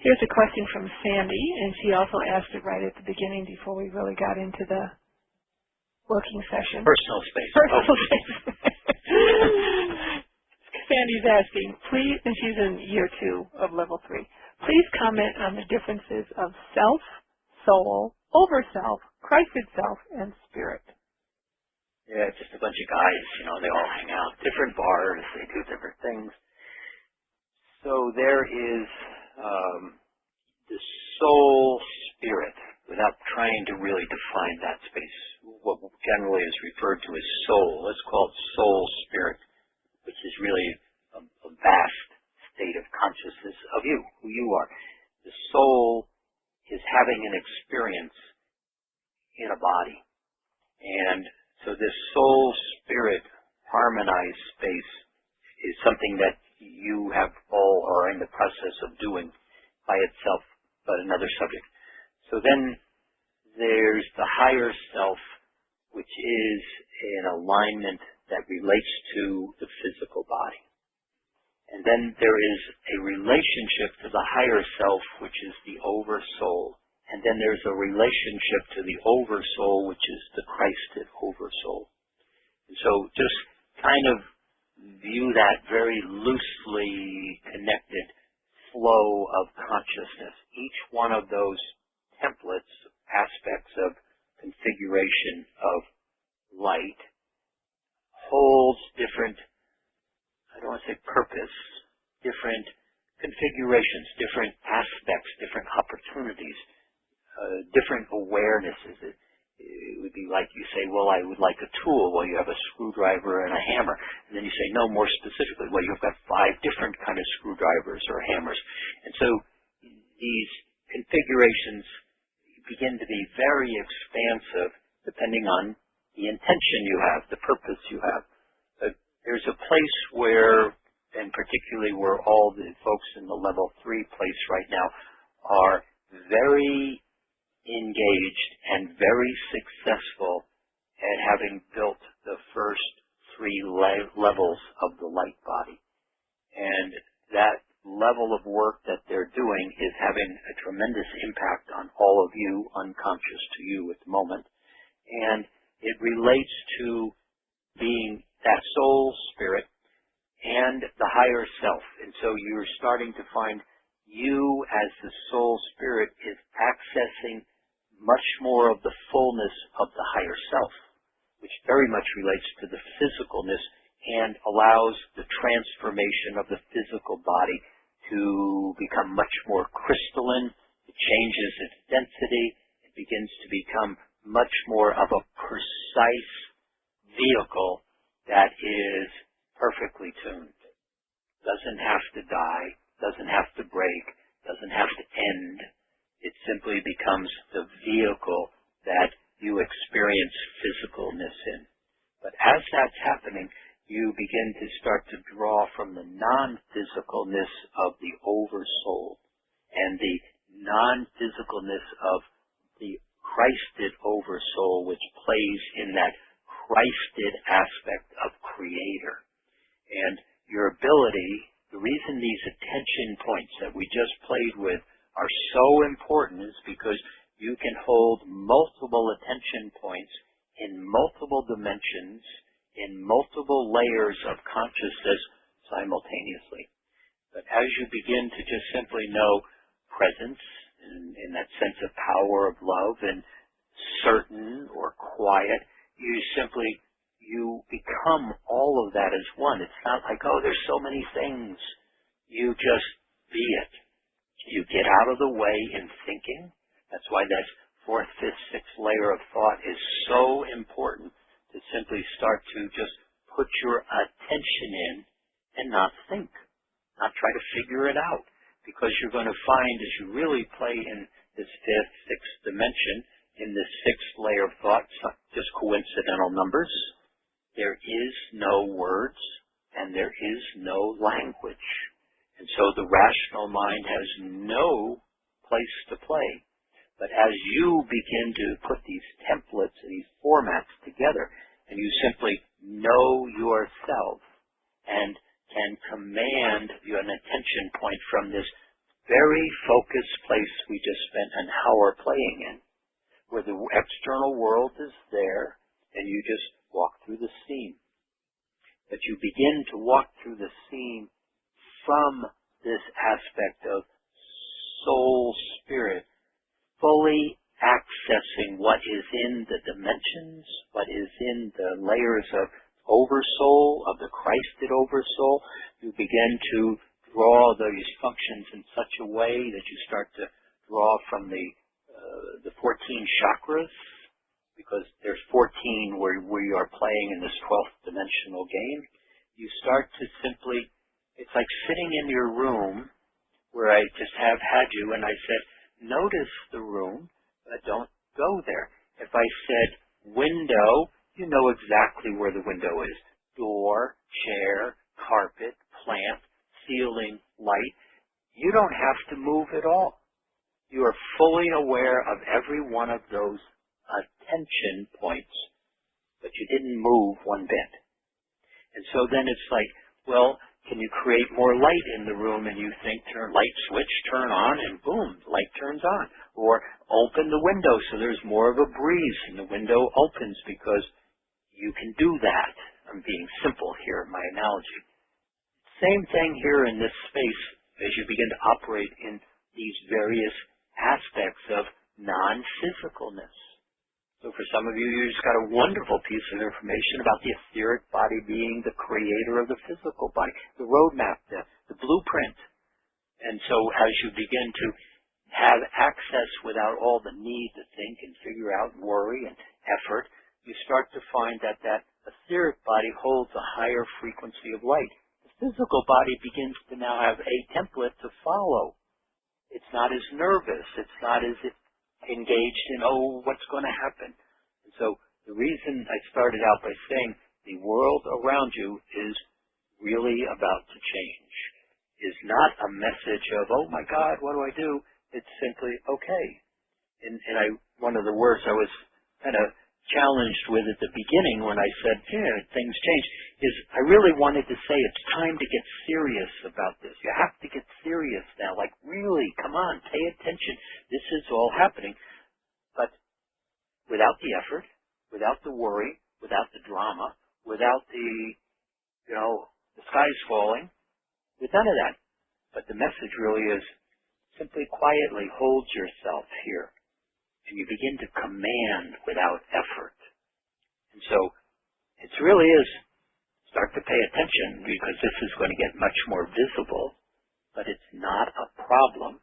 Here's a question from Sandy, and she also asked it right at the beginning before we really got into the working session. Personal space. Personal space. Sandy's asking, please, and she's in year 2 of level 3, please comment on the differences of self, soul, overself, Christed self, and spirit. Yeah, just a bunch of guys, they all hang out, different bars, they do different things. So there is the soul spirit, without trying to really define that space. What generally is referred to as soul, let's call it soul spirit, which is really a vast state of consciousness of you, who you are. The soul is having an experience in a body. And so this soul spirit harmonized space is something that you have all are in the process of doing by itself, but another subject. So then there's the higher self, which is an alignment that relates to the physical body. And then there is a relationship to the higher self, which is the oversoul. And then there's a relationship to the oversoul, which is the Christed oversoul. And so just kind of view that very loosely connected flow of consciousness. Each one of those templates, aspects of configuration of light, holds different, I don't want to say purpose, different configurations, different aspects, different opportunities, different awarenesses. It would be like you say, well, I would like a tool. Well, you have a screwdriver and a hammer. And then you say, no, more specifically, well, you've got 5 different kind of screwdrivers or hammers. And so these configurations begin to be very expansive depending on the intention you have, the purpose you have. There's a place where, and particularly where all the folks in the level 3 place right now are very engaged and very successful at having built the first 3 levels of the light body. And that level of work that they're doing is having a tremendous impact on all of you, unconscious to you at the moment. And it relates to being that soul spirit and the higher self. And so you're starting to find you as the soul spirit is accessing much more of the fullness of the higher self, which very much relates to the physicalness and allows the transformation of the physical body to become much more crystalline. It changes its density. It begins to become much more of a precise vehicle that is perfectly tuned. Doesn't have to die, doesn't have to break, doesn't have to end. It simply becomes the vehicle that you experience physicalness in. But as that's happening, you begin to start to draw from the non-physicalness of the oversoul and the non-physicalness of the Christed oversoul, which plays in that Christed aspect of creator. And your ability, the reason these attention points that we just played with are so important is because you can hold multiple attention points in multiple dimensions, in multiple layers of consciousness simultaneously. But as you begin to just simply know presence, in that sense of power of love, and certain or quiet, you become all of that as one. It's not like, oh, there's so many things. You just be it. You get out of the way in thinking. That's why that 4th, 5th, 6th layer of thought is so important, to simply start to just put your attention in and not think, not try to figure it out. Because you're going to find as you really play in this 5th, 6th dimension, in this 6th layer of thought, just coincidental numbers, there is no words and there is no language. And so the rational mind has no place to play. But as you begin to put these templates, these these formats together, and you simply know yourself and can command an attention point from this very focused place we just spent an hour playing in, where the external world is there, and you just walk through the scene. But you begin to walk through the scene from this aspect of soul spirit, fully accessing what is in the dimensions, what is in the layers of Oversoul, of the Christed Oversoul. You begin to draw those functions in such a way that you start to draw from the 14 chakras, because there's 14 where we are playing in this 12th dimensional game. You start to simply, it's like sitting in your room where I just have had you, and I said, notice the room, but don't go there. If I said window, you know exactly where the window is. Door, chair, carpet, plant, ceiling, light. You don't have to move at all. You are fully aware of every one of those attention points, but you didn't move one bit. And so then it's like, well, can you create more light in the room? And you think, light switch, turn on, and boom, light turns on. Or open the window so there's more of a breeze, and the window opens because you can do that. I'm being simple here in my analogy. Same thing here in this space as you begin to operate in these various aspects of non-physicalness. So for some of you, you just got a wonderful piece of information about the etheric body being the creator of the physical body, the roadmap, the blueprint. And so as you begin to have access without all the need to think and figure out and worry and effort, you start to find that that etheric body holds a higher frequency of light. The physical body begins to now have a template to follow. It's not as nervous. It's not as engaged in, what's going to happen. And so the reason I started out by saying the world around you is really about to change is not a message of, oh my God, what do I do? It's simply, okay. And one of the words I was kind of challenged with at the beginning when I said, things change, is I really wanted to say it's time to get serious about this. You have to get serious now. Like, really, come on, pay attention. This is all happening. But without the effort, without the worry, without the drama, without the sky's falling, with none of that. But the message really is simply quietly hold yourself here. And you begin to command without effort. And so it really is start to pay attention, because this is going to get much more visible, but it's not a problem.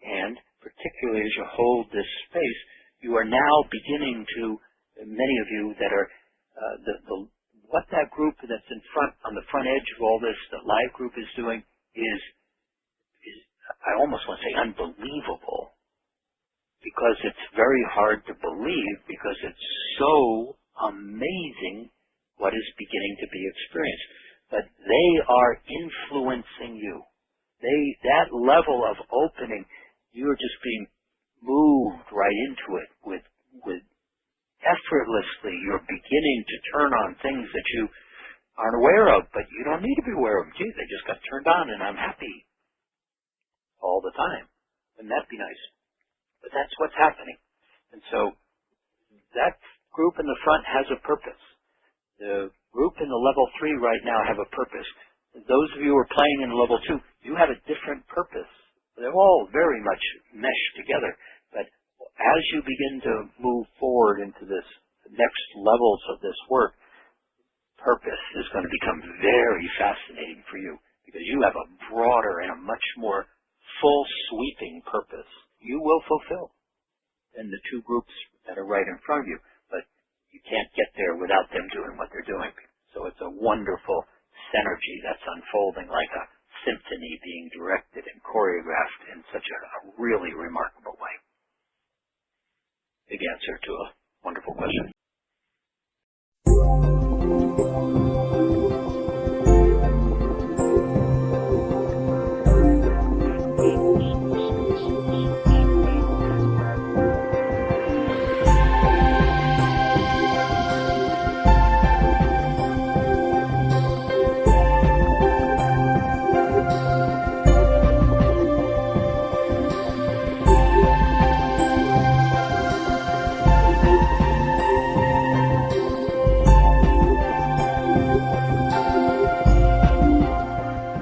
And particularly as you hold this space, you are now beginning to, many of you that are, what that group that's in front, on the front edge of all this, the live group is doing is I almost want to say unbelievable. Because it's very hard to believe, because it's so amazing what is beginning to be experienced. But they are influencing you. That level of opening, you are just being moved right into it with effortlessly. You're beginning to turn on things that you aren't aware of, but you don't need to be aware of. Gee, they just got turned on and I'm happy all the time. Wouldn't that be nice? But that's what's happening. And so that group in the front has a purpose. The group in the level 3 right now have a purpose. Those of you who are playing in level 2, you have a different purpose. They're all very much meshed together. But as you begin to move forward into this next levels of this work, purpose is going to become very fascinating for you, because you have a broader and a much more full sweeping purpose you will fulfill in the two groups that are right in front of you. But you can't get there without them doing what they're doing. So it's a wonderful synergy that's unfolding like a symphony being directed and choreographed in such a really remarkable way. Big answer to a wonderful question.